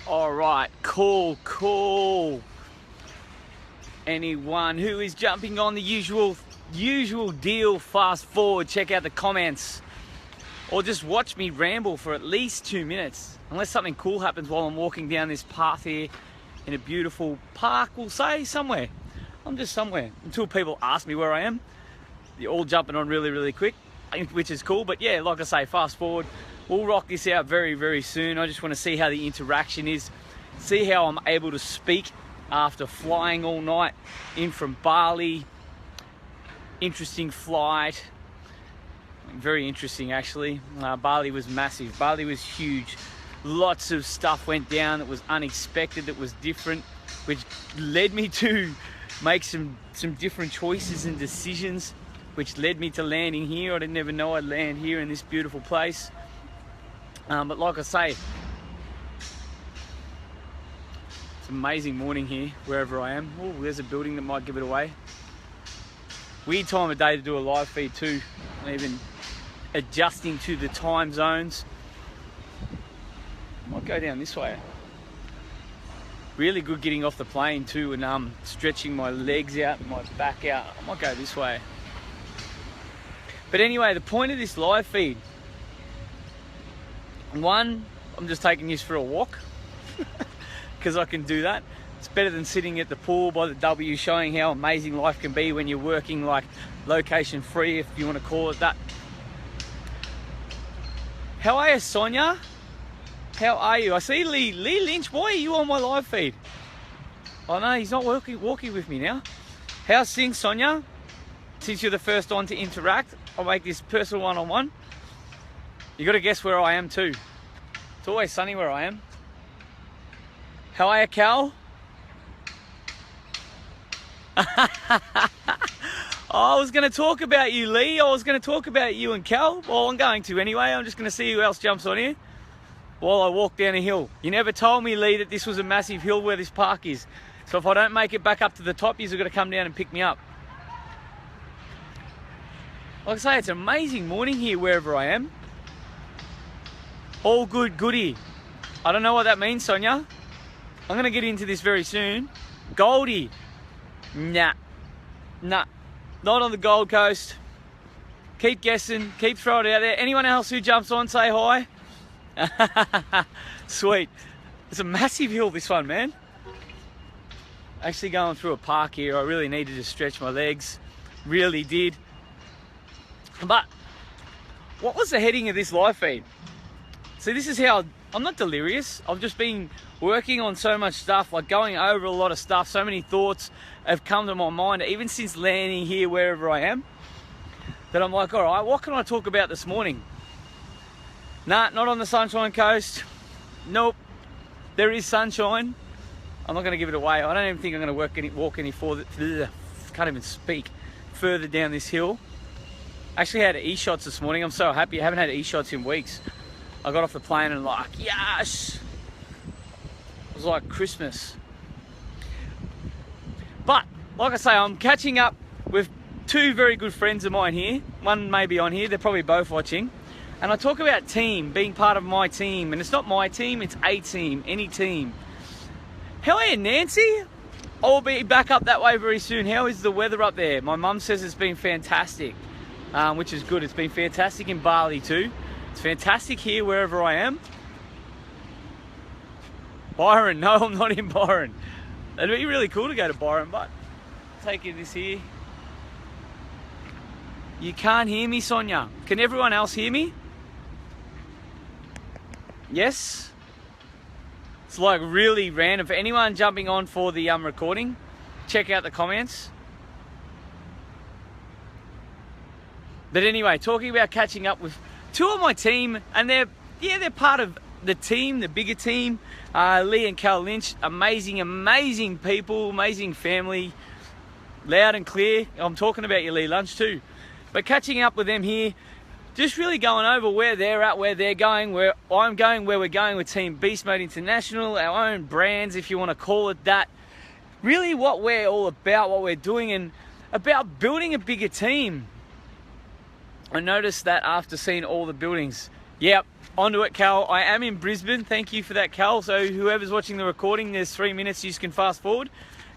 All right, cool. Anyone who is jumping on the usual deal, fast forward, check out the comments, or just watch me ramble for at least 2 minutes, unless something cool happens while I'm walking down this path here in a beautiful park, we'll say, somewhere. I'm just somewhere until people ask me where I am. You're all jumping on really quick, which is cool. But yeah, like I say, fast forward, we'll rock this out very soon. I just want to see how the interaction is, see how I'm able to speak after flying all night in from Bali. Interesting flight, very interesting actually. Bali was massive, Bali was huge. Lots of stuff went down that was unexpected, that was different, which led me to make some different choices and decisions, which led me to landing here. I didn't ever know I'd land here in this beautiful place. But like I say, it's an amazing morning here, wherever I am. Oh, there's a building that might give it away. Weird time of day to do a live feed too, even adjusting to the time zones. Might go down this way. Really good getting off the plane too, and stretching my legs out and my back out. I might go this way. But anyway, the point of this live feed, one, I'm just taking this for a walk because I can do that. It's better than sitting at the pool by the W, showing how amazing life can be when you're working like location free, if you want to call it that. How are you, Sonia? How are you? I see Lee Lynch. Why are you on my live feed? Oh no, he's not walking with me now. How's things, Sonia? Since you're the first one to interact, I'll make this personal one-on-one. You got to guess where I am too. It's always sunny where I am. How are you, Cal? I was going to talk about you, Lee. I was going to talk about you and Cal. Well, I'm going to anyway. I'm just going to see who else jumps on here while I walk down a hill. You never told me, Lee, that this was a massive hill where this park is. So if I don't make it back up to the top, you've got to come down and pick me up. Like I say, it's an amazing morning here wherever I am. All good, goody. I don't know what that means, Sonia. I'm going to get into this very soon. Goldie. Nah. Not on the Gold Coast. Keep guessing, keep throwing it out there. Anyone else who jumps on, say hi. Sweet. It's a massive hill, this one, man. Actually going through a park here. I really needed to stretch my legs. Really did. But what was the heading of this live feed? See, this is how I'm not delirious. I've just been working on so much stuff, like going over a lot of stuff. So many thoughts have come to my mind, even since landing here wherever I am, that I'm like, all right, what can I talk about this morning? Nah, not on the Sunshine Coast. Nope. There is sunshine. I'm not going to give it away. I don't even think I'm going to walk any further. Can't even speak. Further down this hill. Actually had e-shots this morning. I'm so happy. I haven't had e-shots in weeks. I got off the plane and like, yes! It was like Christmas. But, like I say, I'm catching up with two very good friends of mine here. One may be on here. They're probably both watching. And I talk about team, being part of my team. And it's not my team, it's a team, any team. How are you, Nancy? I'll be back up that way very soon. How is the weather up there? My mum says it's been fantastic, which is good. It's been fantastic in Bali too. It's fantastic here wherever I am. Byron, no, I'm not in Byron. It'd be really cool to go to Byron, but taking this here. You can't hear me, Sonia. Can everyone else hear me? Yes? It's like really random. For anyone jumping on for the recording, check out the comments. But anyway, talking about catching up with two of my team, and they're part of the team, the bigger team. Lee and Cal Lynch, amazing people, amazing family, loud and clear. I'm talking about your Lee Lunch too. But catching up with them here, just really going over where they're at, where they're going, where I'm going, where we're going with Team Beast Mode International, our own brands, if you want to call it that. Really what we're all about, what we're doing, and about building a bigger team. I noticed that after seeing all the buildings. Yep, onto it, Cal. I am in Brisbane. Thank you for that, Cal. So whoever's watching the recording, there's 3 minutes. You can fast forward.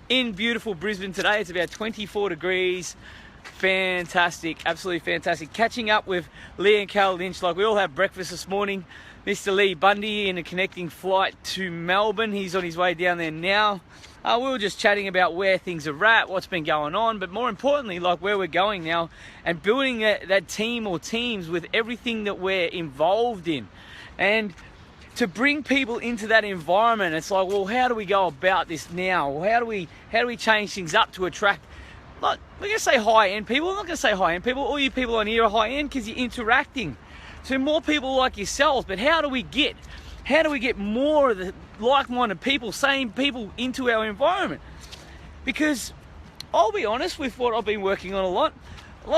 In beautiful Brisbane today, it's about 24 degrees. Fantastic, absolutely fantastic. Catching up with Lee and Cal Lynch. Like, we all had breakfast this morning. Mr. Lee Bundy in a connecting flight to Melbourne. He's on his way down there now. We were just chatting about where things are at, what's been going on, but more importantly, like, where we're going now and building that team or teams with everything that we're involved in. And to bring people into that environment, it's like, well, how do we go about this now? How do we change things up to attract, like, we're going to say high-end people. I'm not going to say high-end people. All you people on here are high-end because you're interacting. So more people like yourselves, but how do we get more of the like-minded people, same people into our environment? Because I'll be honest with what I've been working on a lot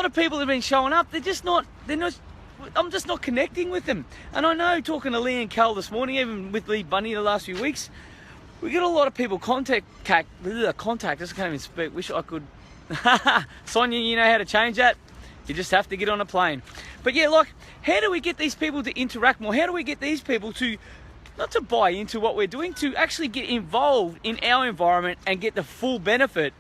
of people have been showing up, I'm just not connecting with them. And I know, talking to Lee and Cal this morning, even with Lee Bunny the last few weeks, we get a lot of people contact us. I can't even speak, wish I could. Sonia, you know how to change that? You just have to get on a plane. But yeah, like, how do we get these people to interact more? How do we get these people to, not to buy into what we're doing, to actually get involved in our environment and get the full benefit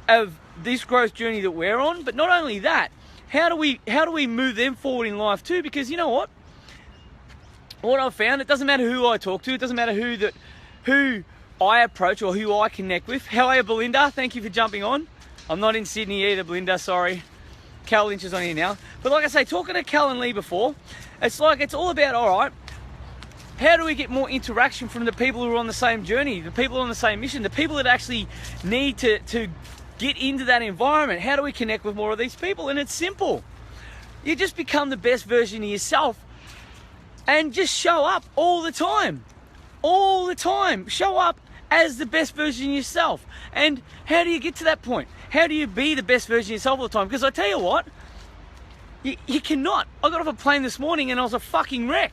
of this growth journey that we're on? But not only that, how do we move them forward in life too? Because you know what I've found, it doesn't matter who I talk to, it doesn't matter who I approach or who I connect with. How are you, Belinda? Thank you for jumping on. I'm not in Sydney either, Belinda, sorry. Cal Lynch is on here now. But like I say, talking to Cal and Lee before, it's like, it's all about, all right, how do we get more interaction from the people who are on the same journey, the people on the same mission, the people that actually need to get into that environment? How do we connect with more of these people? And it's simple. You just become the best version of yourself and just show up all the time. All the time. Show up as the best version of yourself. And how do you get to that point? How do you be the best version of yourself all the time? Because I tell you what, you cannot. I got off a plane this morning and I was a fucking wreck.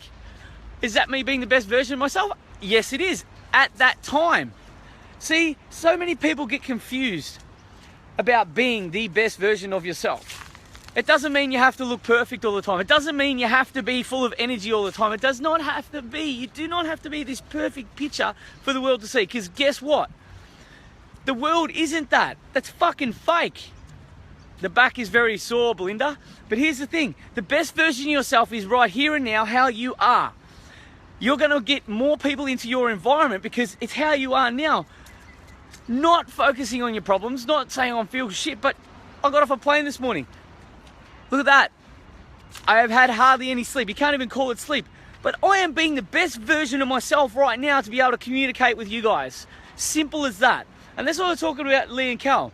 Is that me being the best version of myself? Yes, it is. At that time. See, so many people get confused about being the best version of yourself. It doesn't mean you have to look perfect all the time. It doesn't mean you have to be full of energy all the time. It does not have to be. You do not have to be this perfect picture for the world to see. Because guess what? The world isn't that. That's fucking fake. The back is very sore, Belinda. But here's the thing. The best version of yourself is right here and now, how you are. You're going to get more people into your environment because it's how you are now. Not focusing on your problems, not saying I feel shit, but I got off a plane this morning. Look at that. I have had hardly any sleep. You can't even call it sleep. But I am being the best version of myself right now to be able to communicate with you guys. Simple as that. And that's what we're talking about, Lee and Cal.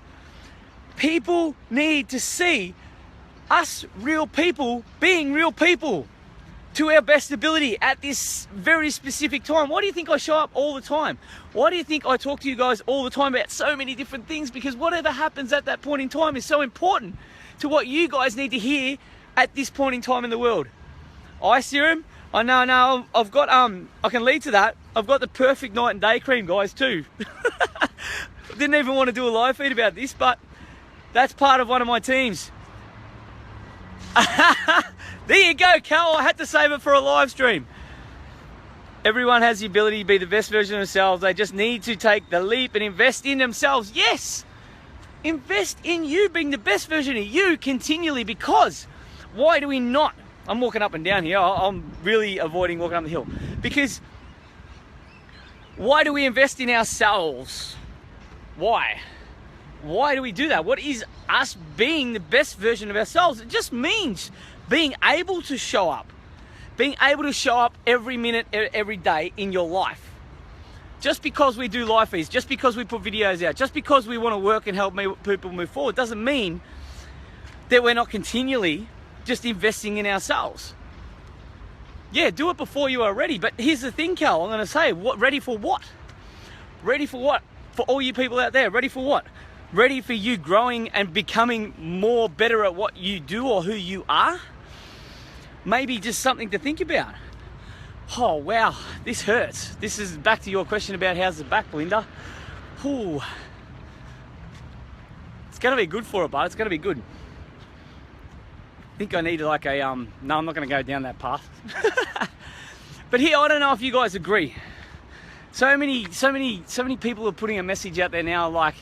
People need to see us real people being real people to our best ability at this very specific time. Why do you think I show up all the time? Why do you think I talk to you guys all the time about so many different things? Because whatever happens at that point in time is so important to what you guys need to hear at this point in time in the world. Eye serum? Oh no, I've got, I can lead to that. I've got the perfect night and day cream, guys, too. Didn't even want to do a live feed about this, but that's part of one of my teams. There you go, Cal. I had to save it for a live stream. Everyone has the ability to be the best version of themselves. They just need to take the leap and invest in themselves. Yes, invest in you being the best version of you continually, because why do we not? I'm walking up and down here. I'm really avoiding walking up the hill. Because why do we invest in ourselves? Why? Why do we do that? What is us being the best version of ourselves? It just means being able to show up. Being able to show up every minute, every day in your life. Just because we do live feeds, just because we put videos out, just because we want to work and help people move forward, doesn't mean that we're not continually just investing in ourselves. Yeah, do it before you are ready. But here's the thing, Cal, I'm going to say, ready for what? Ready for what? For all you people out there, ready for what? Ready for you growing and becoming more better at what you do or who you are? Maybe just something to think about. Oh, wow, this hurts. This is back to your question about how's the back, Belinda. Ooh. It's going to be good for it, but it's going to be good. I think I need like a, no, I'm not going to go down that path. But here, I don't know if you guys agree. So many people are putting a message out there now like,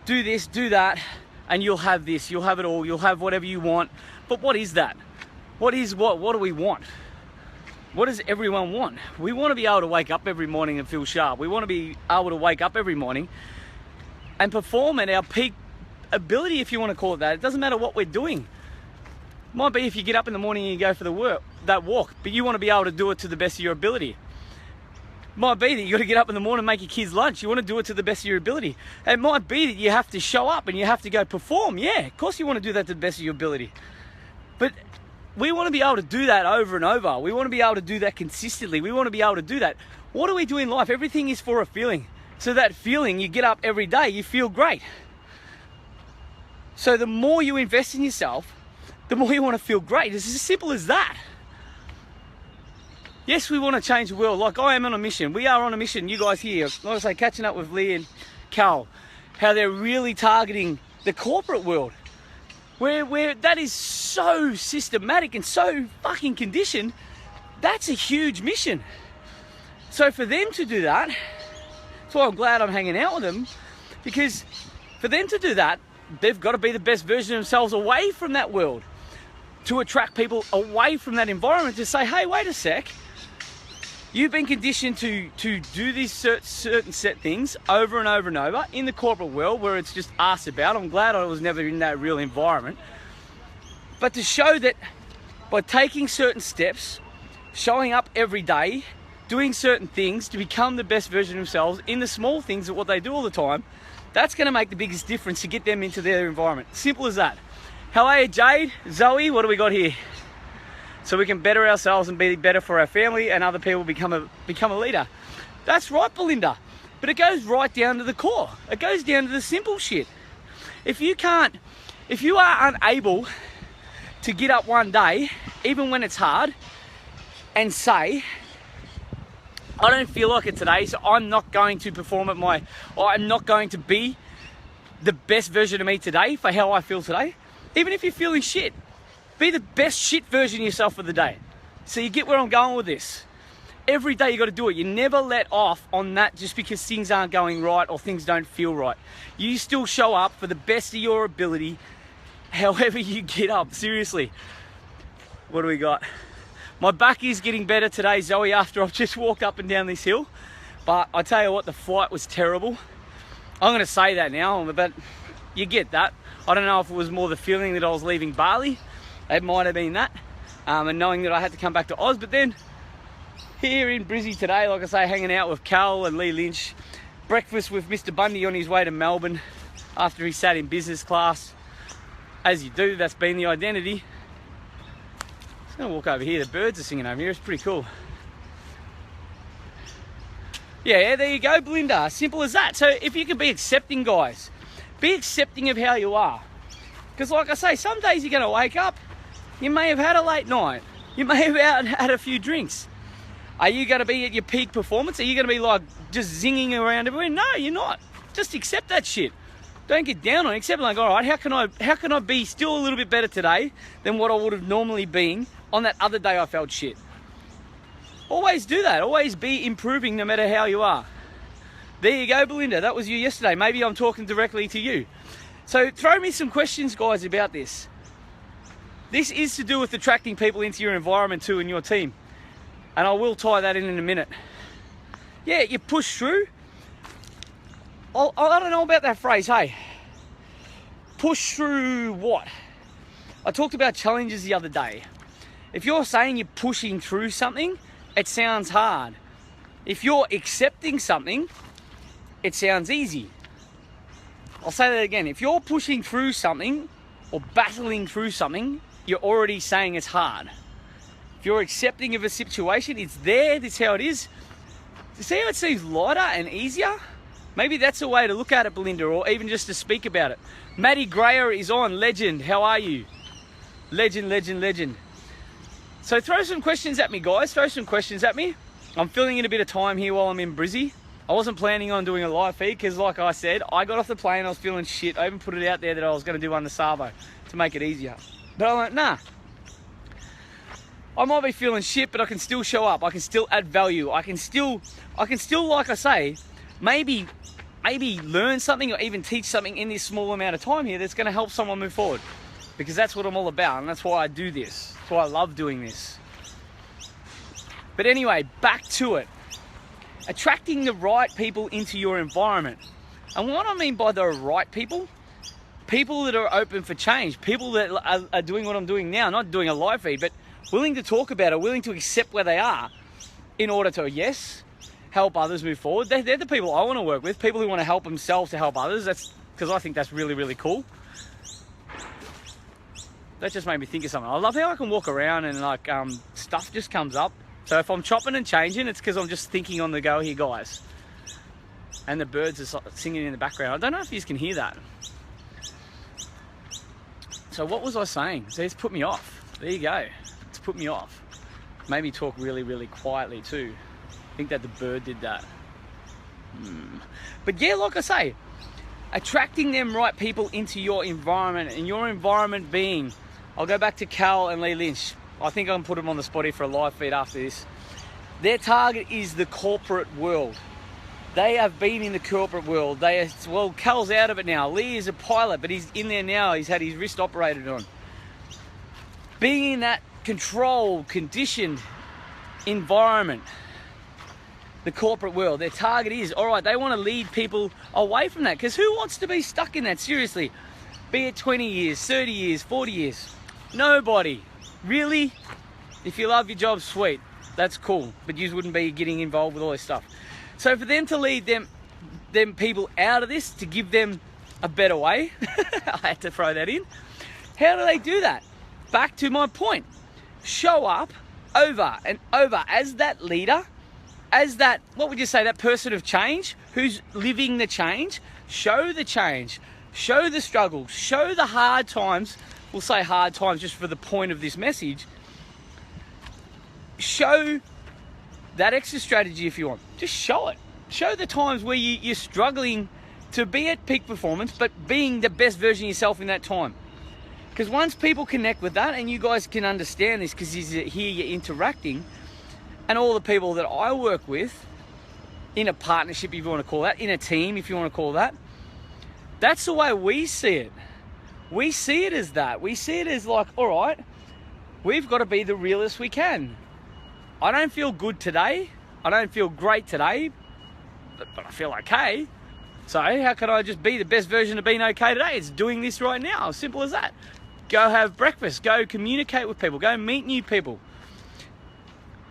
do this, do that, and you'll have this, you'll have it all, you'll have whatever you want. But what is that? What do we want? What does everyone want? We want to be able to wake up every morning and feel sharp. We want to be able to wake up every morning and perform at our peak ability, if you want to call it that. It doesn't matter what we're doing. It might be if you get up in the morning and you go for that walk, but you want to be able to do it to the best of your ability. It might be that you got to get up in the morning and make your kids lunch. You want to do it to the best of your ability. It might be that you have to show up and you have to go perform. Yeah, of course you want to do that to the best of your ability. But we want to be able to do that over and over. We want to be able to do that consistently. We want to be able to do that. What do we do in life? Everything is for a feeling. So that feeling, you get up every day, you feel great. So the more you invest in yourself, the more you want to feel great. It's as simple as that. Yes, we want to change the world. Like I am on a mission. We are on a mission. You guys here, like I say, catching up with Lee and Cal, how they're really targeting the corporate world. Where that is so systematic and so fucking conditioned, that's a huge mission. So for them to do that, that's why I'm glad I'm hanging out with them, because for them to do that, they've got to be the best version of themselves away from that world, to attract people away from that environment, to say, hey, wait a sec, you've been conditioned to do these certain set things over and over and over in the corporate world where it's just asked about. I'm glad I was never in that real environment. But to show that by taking certain steps, showing up every day, doing certain things to become the best version of themselves in the small things of what they do all the time, that's going to make the biggest difference to get them into their environment. Simple as that. How are you, Jade? Zoe, what do we got here? So we can better ourselves and be better for our family and other people, become a leader. That's right, Belinda. But it goes right down to the core. It goes down to the simple shit. If you are unable to get up one day, even when it's hard, and say, I don't feel like it today, so I'm not going to perform or I'm not going to be the best version of me today for how I feel today. Even if you're feeling shit, be the best shit version of yourself for the day. So you get where I'm going with this. Every day you got to do it. You never let off on that just because things aren't going right or things don't feel right. You still show up for the best of your ability, however you get up. Seriously. What do we got? My back is getting better today, Zoe, after I've just walked up and down this hill. But I tell you what, the flight was terrible. I'm going to say that now, but you get that. I don't know if it was more the feeling that I was leaving Bali. It might have been that. And knowing that I had to come back to Oz. But then, here in Brizzy today, like I say, hanging out with Cal and Lee Lynch. Breakfast with Mr. Bundy on his way to Melbourne after he sat in business class. As you do, that's been the identity. I'm going to walk over here. The birds are singing over here. It's pretty cool. Yeah, there you go, Belinda. Simple as that. So if you can be accepting, guys, be accepting of how you are. Because like I say, some days you're going to wake up, you may have had a late night. You may have had a few drinks. Are you going to be at your peak performance? Are you going to be like just zinging around everywhere? No, you're not. Just accept that shit. Don't get down on it. Accept like, all right, how can I be still a little bit better today than what I would have normally been on that other day I felt shit? Always do that. Always be improving no matter how you are. There you go, Belinda. That was you yesterday. Maybe I'm talking directly to you. So throw me some questions, guys, about this. This is to do with attracting people into your environment too and your team. And I will tie that in a minute. Yeah, you push through. I don't know about that phrase, hey. Push through what? I talked about challenges the other day. If you're saying you're pushing through something, it sounds hard. If you're accepting something, it sounds easy. I'll say that again. If you're pushing through something or battling through something, you're already saying it's hard. If you're accepting of a situation, it's there, this is how it is. See how it seems lighter and easier? Maybe that's a way to look at it, Belinda, or even just to speak about it. Maddie Grayer is on. Legend, how are you? Legend, legend, legend. So throw some questions at me, guys. Throw some questions at me. I'm filling in a bit of time here while I'm in Brizzy. I wasn't planning on doing a live feed because, like I said, I got off the plane, I was feeling shit. I even put it out there that I was going to do on the Savo to make it easier. But I'm like, nah. I might be feeling shit, but I can still show up. I can still add value. I can still, like I say, maybe learn something or even teach something in this small amount of time here that's going to help someone move forward. Because that's what I'm all about, and that's why I do this. That's why I love doing this. But anyway, back to it. Attracting the right people into your environment. And what I mean by the right people, people that are open for change, people that are doing what I'm doing now, not doing a live feed, but willing to talk about it, willing to accept where they are in order to, yes, help others move forward. They're the people I want to work with, people who want to help themselves to help others. That's because I think that's really, really cool. That just made me think of something. I love how I can walk around and like stuff just comes up. So if I'm chopping and changing, it's because I'm just thinking on the go here, guys. And the birds are singing in the background. I don't know if you can hear that. So what was I saying? So it's put me off. There you go. It's put me off. Made me talk really, really quietly too. I think that the bird did that. But yeah, like I say, attracting them right people into your environment, and your environment being, I'll go back to Cal and Lee Lynch. I think I'm put them on the spotty for a live feed after this. Their target is the corporate world. They have been in the corporate world. Well, Cal's out of it now. Lee is a pilot, but he's in there now. He's had his wrist operated on. Being in that controlled, conditioned environment, the corporate world, their target is, all right, they want to lead people away from that. Because who wants to be stuck in that, seriously? Be it 20 years, 30 years, 40 years. Nobody. Really? If you love your job, sweet. That's cool. But you wouldn't be getting involved with all this stuff. So for them to lead them people out of this, to give them a better way, I had to throw that in. How do they do that? Back to my point. Show up over and over as that leader, as that, what would you say, that person of change who's living the change. Show the change, show the struggles, show the hard times. We'll say hard times just for the point of this message. Show that exit strategy if you want. Just show it. Show the times where you're struggling to be at peak performance, but being the best version of yourself in that time. Because once people connect with that, and you guys can understand this because here you're interacting, and all the people that I work with, in a partnership if you want to call that, in a team if you want to call that, that's the way we see it. We see it as that. We see it as like, all right, we've got to be the realest we can. I don't feel good today. I don't feel great today, but I feel okay. So how can I just be the best version of being okay today? It's doing this right now. Simple as that. Go have breakfast. Go communicate with people. Go meet new people.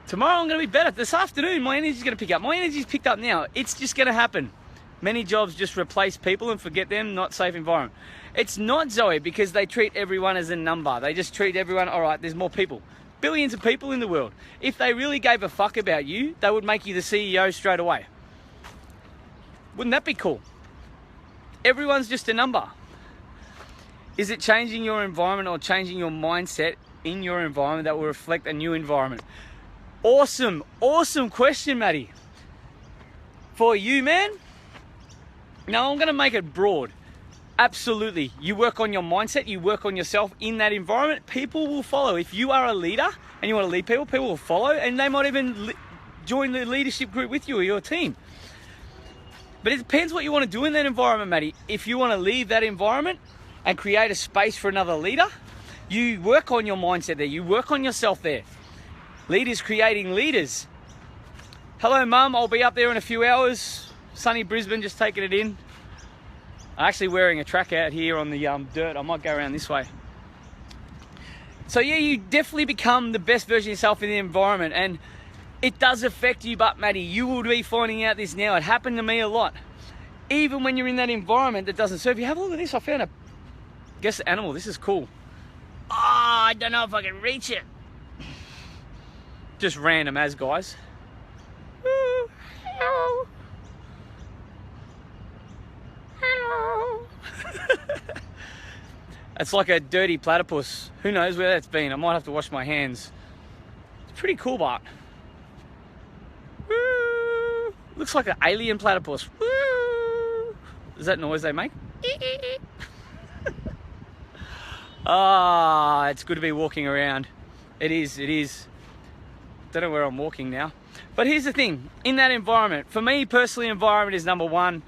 Tomorrow I'm going to be better. This afternoon my energy's going to pick up. My energy's picked up now. It's just going to happen. Many jobs just replace people and forget them. Not safe environment. It's not, Zoe, because they treat everyone as a number. They just treat everyone, all right, there's more people. Billions of people in the world. If they really gave a fuck about you, they would make you the CEO straight away. Wouldn't that be cool? Everyone's just a number. Is it changing your environment or changing your mindset in your environment that will reflect a new environment? Awesome, awesome question, Maddie. For you, man? Now I'm going to make it broad. Absolutely. You work on your mindset, you work on yourself in that environment, people will follow. If you are a leader and you want to lead people, people will follow, and they might even join the leadership group with you or your team. But it depends what you want to do in that environment, Matty. If you want to leave that environment and create a space for another leader, you work on your mindset there, you work on yourself there. Leaders creating leaders. Hello, Mum, I'll be up there in a few hours. Sunny Brisbane, just taking it in. I'm actually wearing a track out here on the dirt. I might go around this way. So yeah, you definitely become the best version of yourself in the environment, and it does affect you, but Matty, you will be finding out this now. It happened to me a lot. Even when you're in that environment that doesn't serve you. Have a look at this. I found guess the animal. This is cool. Oh, I don't know if I can reach it. Just random as, guys. Ooh, hello. Hello. It's like a dirty platypus. Who knows where that's been? I might have to wash my hands. It's pretty cool, but woo, looks like an alien platypus. Woo. Is that noise they make? Ah, it's good to be walking around. It is, it is. Don't know where I'm walking now. But here's the thing, in that environment, for me personally, environment is number one.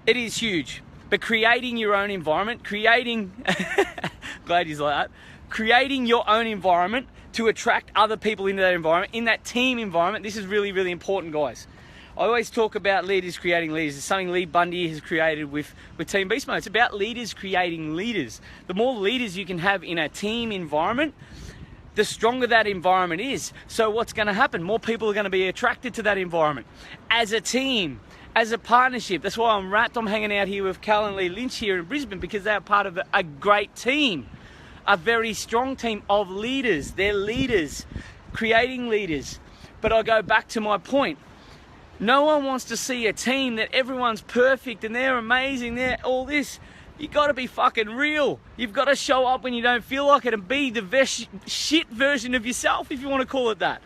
It is huge. But creating your own environment, glad he's like that, creating your own environment to attract other people into that environment, in that team environment, this is really, really important, guys. I always talk about leaders creating leaders. It's something Lee Bundy has created with Team Beast Mode. It's about leaders creating leaders. The more leaders you can have in a team environment, the stronger that environment is. So what's going to happen? More people are going to be attracted to that environment. As a team, as a partnership. That's why I'm hanging out here with Cal and Lee Lynch here in Brisbane, because they are part of a great team. A very strong team of leaders. They're leaders, creating leaders. But I go back to my point. No one wants to see a team that everyone's perfect and they're amazing, they're all this. You got to be fucking real. You've got to show up when you don't feel like it and be the best shit version of yourself, if you want to call it that.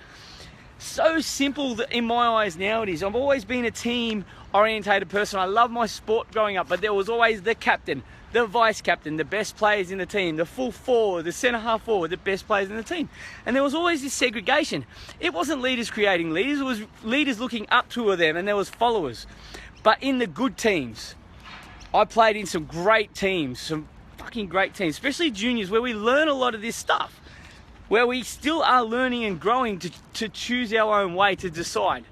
So simple in my eyes now it is. I've always been a team-orientated person. I love my sport growing up, but there was always the captain, the vice captain, the best players in the team, the full forward, the centre half forward, the best players in the team. And there was always this segregation. It wasn't leaders creating leaders, it was leaders looking up to them, and there was followers. But in the good teams, I played in some great teams, some fucking great teams, especially juniors, where we learn a lot of this stuff, where we still are learning and growing to choose our own way, to decide.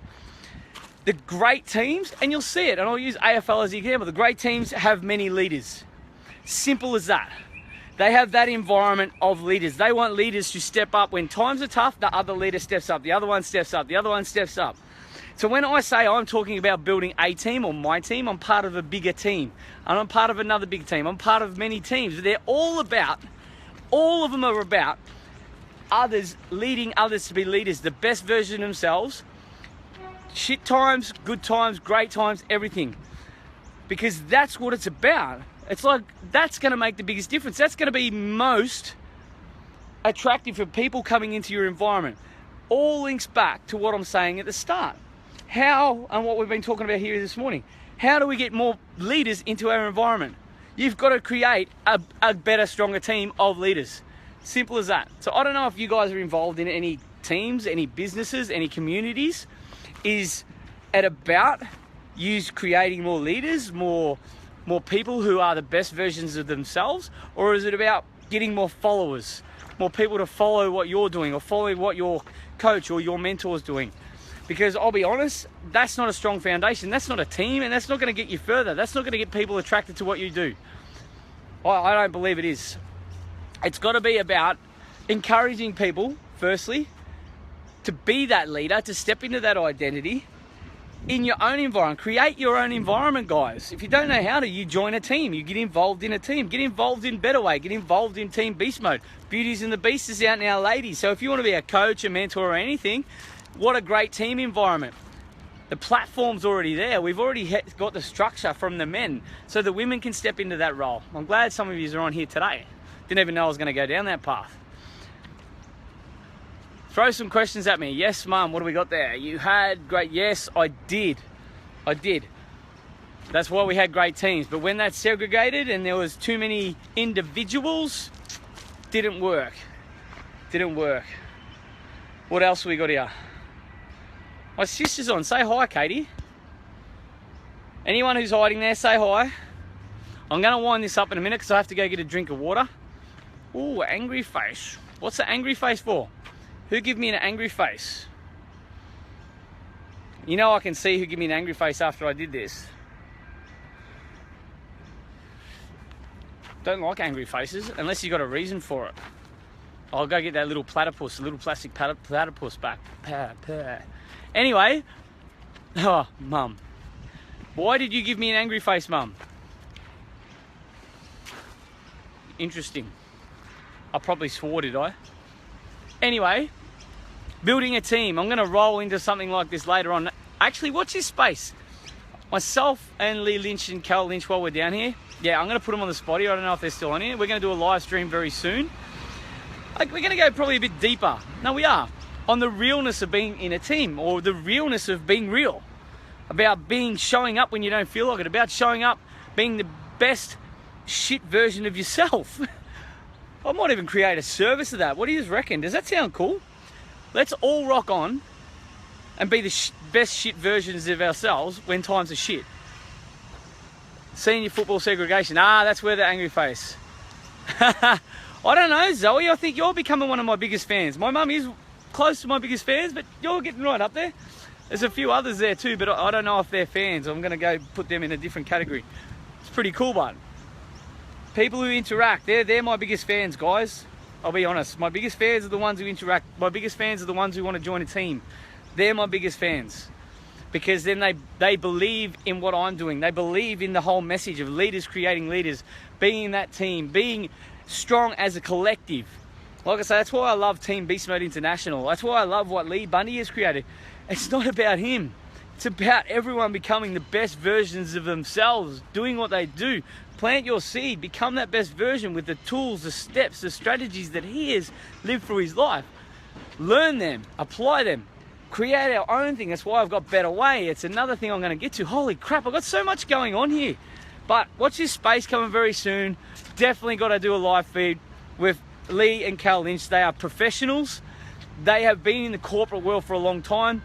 The great teams, and you'll see it, and I'll use AFL as the example, the great teams have many leaders. Simple as that. They have that environment of leaders. They want leaders to step up when times are tough. The other leader steps up, the other one steps up, the other one steps up. So when I say I'm talking about building a team or my team, I'm part of a bigger team. And I'm part of another big team. I'm part of many teams. They're all of them are about others, leading others to be leaders, the best version of themselves. Shit times, good times, great times, everything. Because that's what it's about. It's like, that's going to make the biggest difference. That's going to be most attractive for people coming into your environment. All links back to what I'm saying at the start. How, and what we've been talking about here this morning, how do we get more leaders into our environment? You've got to create a better, stronger team of leaders. Simple as that. So I don't know if you guys are involved in any teams, any businesses, any communities. Is it about you creating more leaders, more people who are the best versions of themselves? Or is it about getting more followers, more people to follow what you're doing or follow what your coach or your mentor is doing? Because I'll be honest, that's not a strong foundation. That's not a team, and that's not going to get you further. That's not going to get people attracted to what you do. I don't believe it is. It's got to be about encouraging people, firstly, to be that leader, to step into that identity in your own environment. Create your own environment, guys. If you don't know how to, you join a team. You get involved in a team. Get involved in Better Way. Get involved in Team Beast Mode. Beauties and the Beast is out now, ladies. So if you want to be a coach, a mentor, or anything, what a great team environment. The platform's already there. We've already got the structure from the men, so the women can step into that role. I'm glad some of you are on here today. Didn't even know I was going to go down that path. Throw some questions at me. Yes, Mum, what do we got there? You had great... Yes, I did. That's why we had great teams. But when that's segregated and there was too many individuals, didn't work. What else we got here? My sister's on. Say hi, Katie. Anyone who's hiding there, say hi. I'm going to wind this up in a minute because I have to go get a drink of water. Ooh, angry face. What's the angry face for? Who give me an angry face? You know I can see who give me an angry face after I did this. Don't like angry faces unless you got a reason for it. I'll go get that little platypus, a little plastic platypus back. Anyway, oh, Mum. Why did you give me an angry face, Mum? Interesting. I probably swore, did I? Anyway, building a team. I'm going to roll into something like this later on. Actually, watch this space. Myself and Lee Lynch and Cal Lynch while we're down here. Yeah, I'm going to put them on the spot here. I don't know if they're still on here. We're going to do a live stream very soon. We're going to go probably a bit deeper. No, we are. On the realness of being in a team, or the realness of being real. About showing up when you don't feel like it. About showing up, being the best shit version of yourself. I might even create a service of that. What do you reckon? Does that sound cool? Let's all rock on and be the best shit versions of ourselves when times are shit. Senior football segregation. That's where the angry face. I don't know, Zoe. I think you're becoming one of my biggest fans. My mum is close to my biggest fans, but you're getting right up there. There's a few others there too, but I don't know if they're fans. I'm going to go put them in a different category. It's pretty cool, but people who interact, they're my biggest fans, guys. I'll be honest. My biggest fans are the ones who interact. My biggest fans are the ones who want to join a team. They're my biggest fans. Because then they believe in what I'm doing. They believe in the whole message of leaders creating leaders, being in that team, being strong as a collective. Like I say, that's why I love Team Beast Mode International. That's why I love what Lee Bundy has created. It's not about him. It's about everyone becoming the best versions of themselves, doing what they do. Plant your seed, become that best version with the tools, the steps, the strategies that he has lived through his life. Learn them, apply them. Create our own thing. That's why I've got Better Way. It's another thing I'm going to get to. Holy crap, I've got so much going on here. But watch this space coming very soon. Definitely got to do a live feed with Lee and Cal Lynch. They are professionals. They have been in the corporate world for a long time.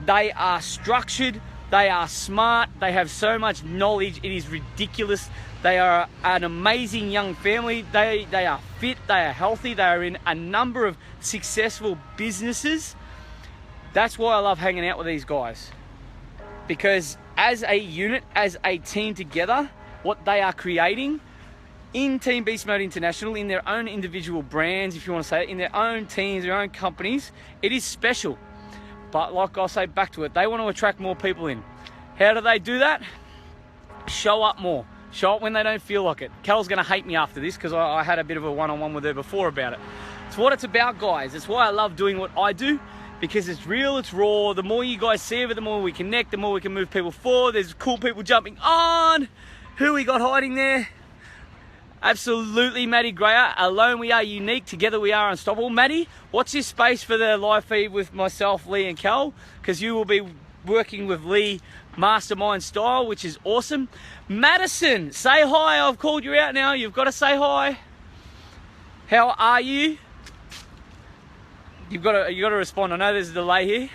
They are structured. They are smart. They have so much knowledge. It is ridiculous. They are an amazing young family. They are fit. They are healthy. They are in a number of successful businesses. That's why I love hanging out with these guys. Because as a unit, as a team together, what they are creating in Team Beast Mode International, in their own individual brands, if you want to say it, in their own teams, their own companies, it is special. But like I'll say back to it, they want to attract more people in. How do they do that? Show up more. Show up when they don't feel like it. Cal's going to hate me after this because I had a bit of a one-on-one with her before about it. It's what it's about, guys. It's why I love doing what I do. Because it's real, it's raw. The more you guys see of it, the more we connect, the more we can move people forward. There's cool people jumping on. Who we got hiding there? Absolutely, Maddie Greyer. Alone we are unique, together we are unstoppable. Maddie, watch this space for the live feed with myself, Lee and Cal, because you will be working with Lee mastermind style, which is awesome. Madison, say hi. I've called you out now. You've got to say hi. How are you? You got to respond. I know there's a delay here.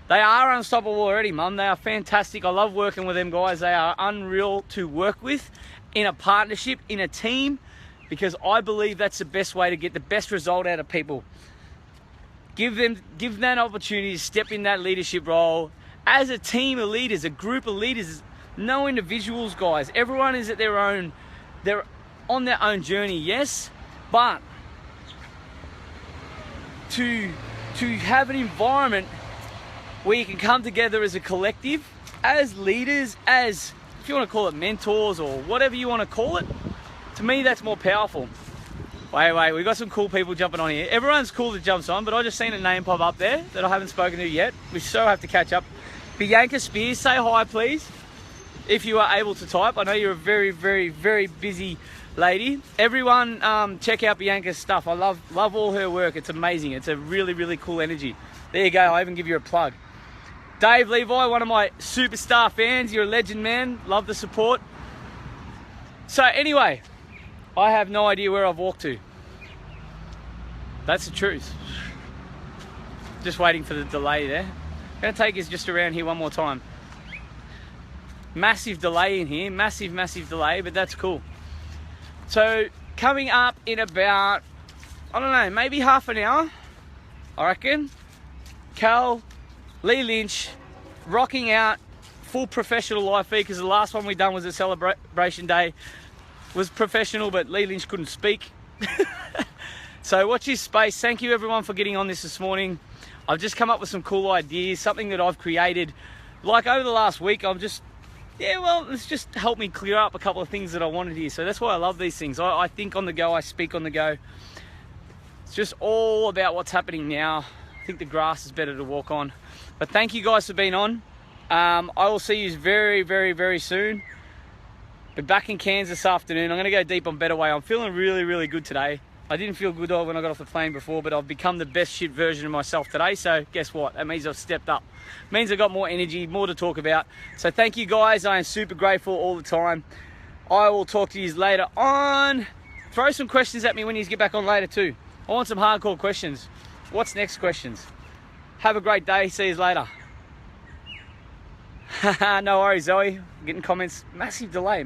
They are unstoppable already, Mum. They are fantastic. I love working with them guys. They are unreal to work with in a partnership, in a team, because I believe that's the best way to get the best result out of people. Give them that opportunity to step in that leadership role as a team of leaders, a group of leaders. No individuals, guys. Everyone is at their own. They're on their own journey, yes, but to have an environment where you can come together as a collective, as leaders, as, if you want to call it mentors or whatever you want to call it, to me that's more powerful. Wait, we've got some cool people jumping on here. Everyone's cool that jumps on, but I just seen a name pop up there that I haven't spoken to yet. We so have to catch up. Bianca Spears, say hi please, if you are able to type. I know you're a very, very, very busy lady. Everyone check out Bianca's stuff. I love all her work. It's amazing. It's a really, really cool energy. There you go. I even give you a plug. Dave Levi, one of my superstar fans. You're a legend, man. Love the support. So anyway, I have no idea where I've walked to. That's the truth. Just waiting for the delay there. I'm going to take us just around here one more time. Massive delay in here. Massive, massive delay, but that's cool. So coming up in about, I don't know, maybe half an hour, I reckon. Cal, Lee Lynch, rocking out full professional live feed, because the last one we done was a celebration day. Was professional, but Lee Lynch couldn't speak. So watch this space. Thank you everyone for getting on this morning. I've just come up with some cool ideas, something that I've created. Like over the last week, I'm just, it's just helped me clear up a couple of things that I wanted here. So that's why I love these things. I think on the go, I speak on the go. It's just all about what's happening now. I think the grass is better to walk on. But thank you guys for being on. I will see you very, very, very soon. But back in Cairns this afternoon. I'm going to go deep on Better Way. I'm feeling really, really good today. I didn't feel good when I got off the plane before, but I've become the best shit version of myself today. So guess what? That means I've stepped up. It means I've got more energy, more to talk about. So thank you guys. I am super grateful all the time. I will talk to you later on. Throw some questions at me when you get back on later too. I want some hardcore questions. What's next questions? Have a great day. See you later. No worries, Zoe. Getting comments. Massive delay.